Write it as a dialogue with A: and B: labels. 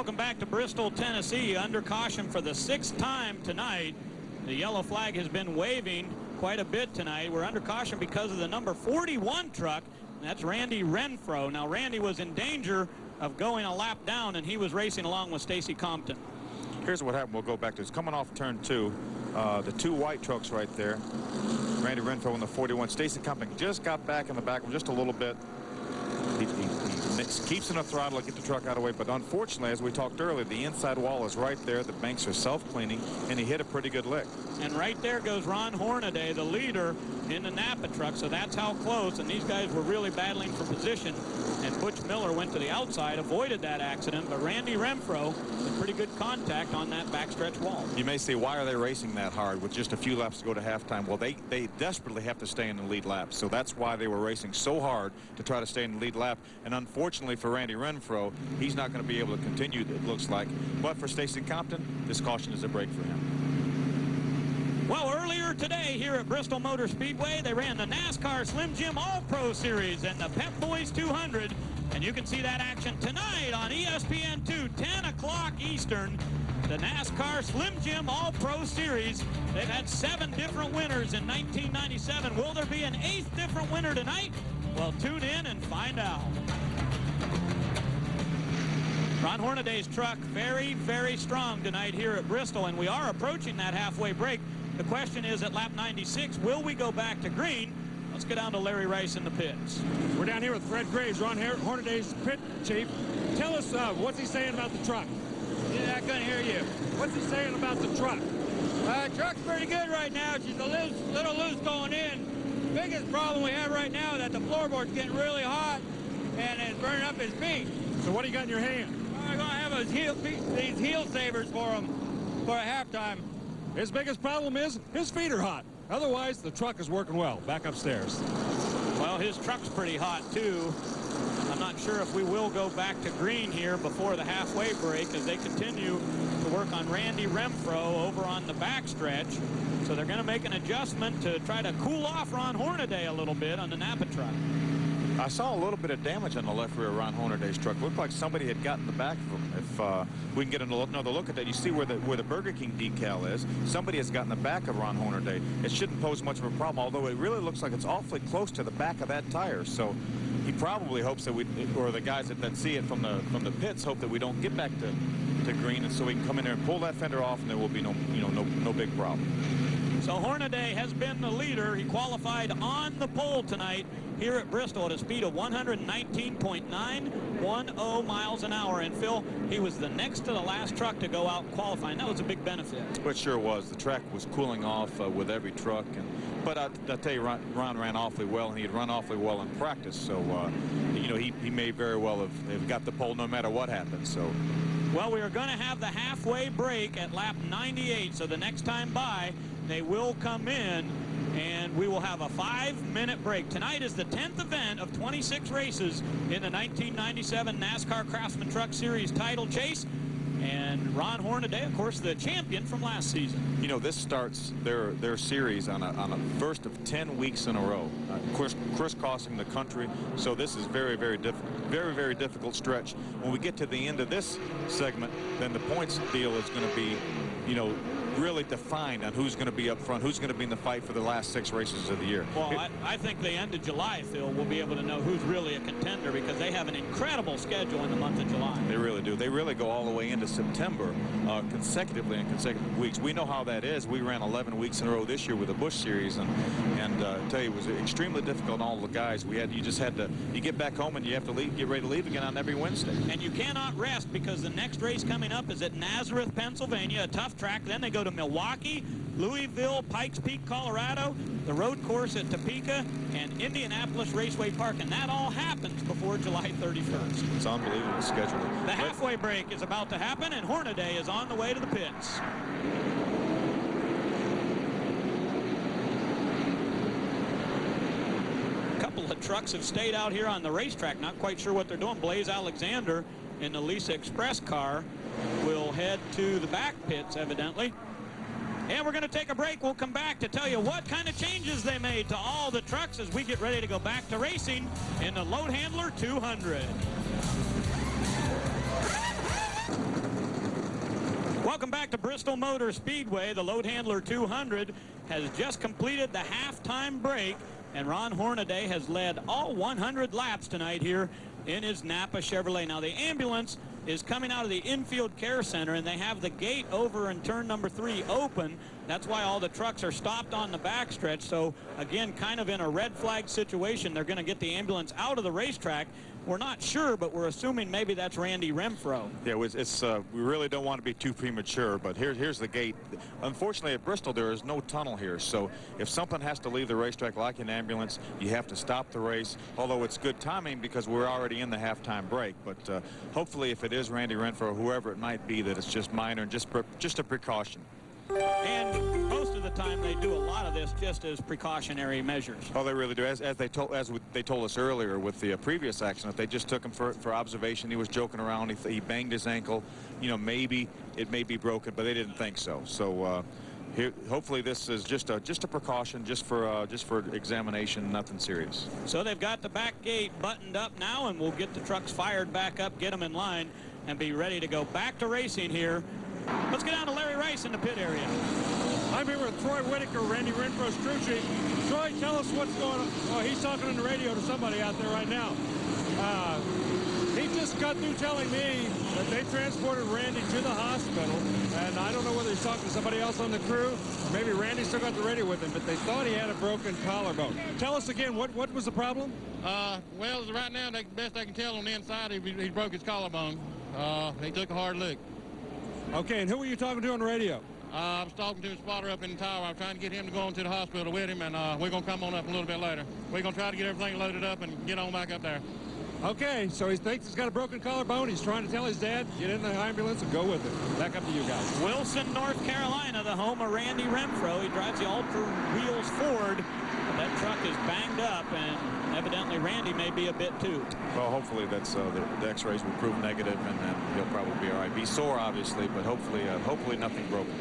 A: Welcome back to Bristol, Tennessee. Under caution for the 6th time tonight. The yellow flag has been waving quite a bit tonight. We're under caution because of the number 41 truck. That's Randy Renfro. Now, Randy was in danger of going a lap down, and he was racing along with Stacy Compton.
B: Here's what happened. We'll go back to. It's coming off turn 2. The 2 white trucks right there. Randy Renfro in the 41. Stacy Compton just got back in the back just a little bit. He keeps in a throttle to get the truck out of the way, but unfortunately, as we talked earlier, the inside wall is right there. The banks are self-cleaning, and he hit a pretty good lick.
A: And right there goes Ron Hornaday, the leader in the Napa truck, so that's how close. And these guys were really battling for position, and Butch Miller went to the outside, avoided that accident, but Randy Renfro had pretty good contact on that backstretch wall.
B: You may say, why are they racing that hard with just a few laps to go to halftime? Well, they desperately have to stay in the lead lap, so that's why they were racing so hard to try to stay in the lead lap. And unfortunately for Randy Renfro, he's not going to be able to continue, it looks like. But for Stacy Compton, this caution is a break for him.
A: Well, earlier today here at Bristol Motor Speedway, they ran the NASCAR Slim Jim All-Pro Series and the Pep Boys 200. And you can see that action tonight on ESPN2, 10 o'clock Eastern. The NASCAR Slim Jim All-Pro Series. They've had 7 different winners in 1997. Will there be an 8th different winner tonight? Well, tune in and find out. Ron Hornaday's truck very, very strong tonight here at Bristol, and we are approaching that halfway break. The question is, at lap 96, will we go back to green? Let's get down to Larry Rice in the pits.
C: We're down here with Fred Graves, Ron Hornaday's pit chief. Tell us, what's he saying about the truck?
D: Yeah, I couldn't hear you.
C: What's he saying about the truck?
D: Truck's pretty good right now. She's a little loose going in. Biggest problem we have right now is that the floorboard's getting really hot and it's burning up his feet.
C: So what do you got in your hand?
D: We're going to have these heel savers for him for a halftime.
C: His biggest problem is his feet are hot. Otherwise, the truck is working well. Back upstairs.
A: Well, his truck's pretty hot, too. I'm not sure if we will go back to green here before the halfway break as they continue to work on Randy Renfro over on the backstretch. So they're going to make an adjustment to try to cool off Ron Hornaday a little bit on the Napa truck.
B: I saw a little bit of damage on the left rear of Ron Hornaday's truck. Looked like somebody had gotten the back of him. If we can get another look at that, you see where the Burger King decal is. Somebody has gotten the back of Ron Hornaday. It shouldn't pose much of a problem, although it really looks like it's awfully close to the back of that tire. So he probably hopes that or the guys that see it from the pits hope that we don't get back to green, and so we can come in there and pull that fender off, and there will be no big problem.
A: So Hornaday has been the leader. He qualified on the pole tonight here at Bristol at a speed of 119.910 miles an hour. And Phil, he was the next to the last truck to go out qualifying. That was a big benefit.
B: It sure was. The track was cooling off with every truck. But I'll tell you, Ron ran awfully well, and he had run awfully well in practice. So, he may very well have got the pole no matter what happened. So.
A: Well, we are going to have the halfway break at lap 98. So the next time by, they will come in, and we will have a 5-minute break. Tonight is the 10th event of 26 races in the 1997 NASCAR Craftsman Truck Series title chase. And Ron Hornaday, of course, the champion from last season.
B: You know, this starts their series on a first of 10 weeks in a row. Of course, crisscrossing the country. So this is very, very difficult stretch. When we get to the end of this segment, then the points deal is going to be, really defined on who's going to be up front, who's going to be in the fight for the last 6 races of the year.
A: Well, I think the end of July, Phil, we'll be able to know who's really a contender because they have an incredible schedule in the month of July.
B: They really do. They really go all the way into September consecutively in consecutive weeks. We know how that is. We ran 11 weeks in a row this year with the Busch Series, and I tell you, it was extremely difficult on all the guys. You just had to, you get back home and you have to leave, get ready to leave again on every Wednesday.
A: And you cannot rest because the next race coming up is at Nazareth, Pennsylvania, a tough track. Then they go to Milwaukee, Louisville, Pikes Peak, Colorado, the road course at Topeka, and Indianapolis Raceway Park, and that all happens before July 31st.
B: It's unbelievable scheduling.
A: The halfway break is about to happen, and Hornaday is on the way to the pits. A couple of trucks have stayed out here on the racetrack, not quite sure what they're doing. Blaze Alexander in the Lisa Express car will head to the back pits, evidently. And we're going to take a break. We'll come back to tell you what kind of changes they made to all the trucks as we get ready to go back to racing in the Load Handler 200. Welcome back to Bristol Motor Speedway. The Load Handler 200 has just completed the halftime break, and Ron Hornaday has led all 100 laps tonight here in his Napa Chevrolet. Now, the ambulance is coming out of the infield care center, and they have the gate over in turn number 3 open. That's why all the trucks are stopped on the backstretch. So, again, kind of in a red flag situation. They're going to get the ambulance out of the racetrack. We're not sure, but we're assuming maybe that's Randy Renfro.
B: Yeah, we really don't want to be too premature, but here's the gate. Unfortunately, at Bristol, there is no tunnel here, so if something has to leave the racetrack like an ambulance, you have to stop the race, although it's good timing because we're already in the halftime break. But hopefully, if it is Randy Renfro, whoever it might be, that it's just minor and just a precaution.
A: And most of the time they do a lot of this just as precautionary measures.
B: Oh, they really do. As they told us earlier with the previous accident, they just took him for observation. He was joking around. He banged his ankle. You know, maybe it may be broken, but they didn't think so. So here, hopefully this is just a precaution, just for examination, nothing serious.
A: So they've got the back gate buttoned up now, and we'll get the trucks fired back up, get them in line, and be ready to go back to racing here. Let's get down to Larry Rice in the pit area.
C: I'm here with Troy Whitaker, Randy Renfro's crew chief. Troy, tell us what's going on. Oh, he's talking on the radio to somebody out there right now. He just got through telling me that they transported Randy to the hospital, and I don't know whether he's talking to somebody else on the crew, or maybe Randy still got the radio with him, but they thought he had a broken collarbone. Tell us again, what was the problem?
E: Well, right now, best I can tell on the inside, he broke his collarbone. He took a hard look.
C: Okay, and who were you talking to on the radio?
E: I was talking to a spotter up in the tower. I was trying to get him to go into the hospital with him, and we're going to come on up a little bit later. We're going to try to get everything loaded up and get on back up there.
C: Okay, so he thinks he's got a broken collarbone. He's trying to tell his dad, get in the ambulance and go with him. Back up to you guys.
A: Wilson, North Carolina, the home of Randy Renfro. He drives the Ultra Wheels Ford. But that truck is banged up, and evidently Randy may be a bit too.
B: Well, hopefully that's the X-rays will prove negative, and then he'll probably be all right. Be sore, obviously, but hopefully nothing broken.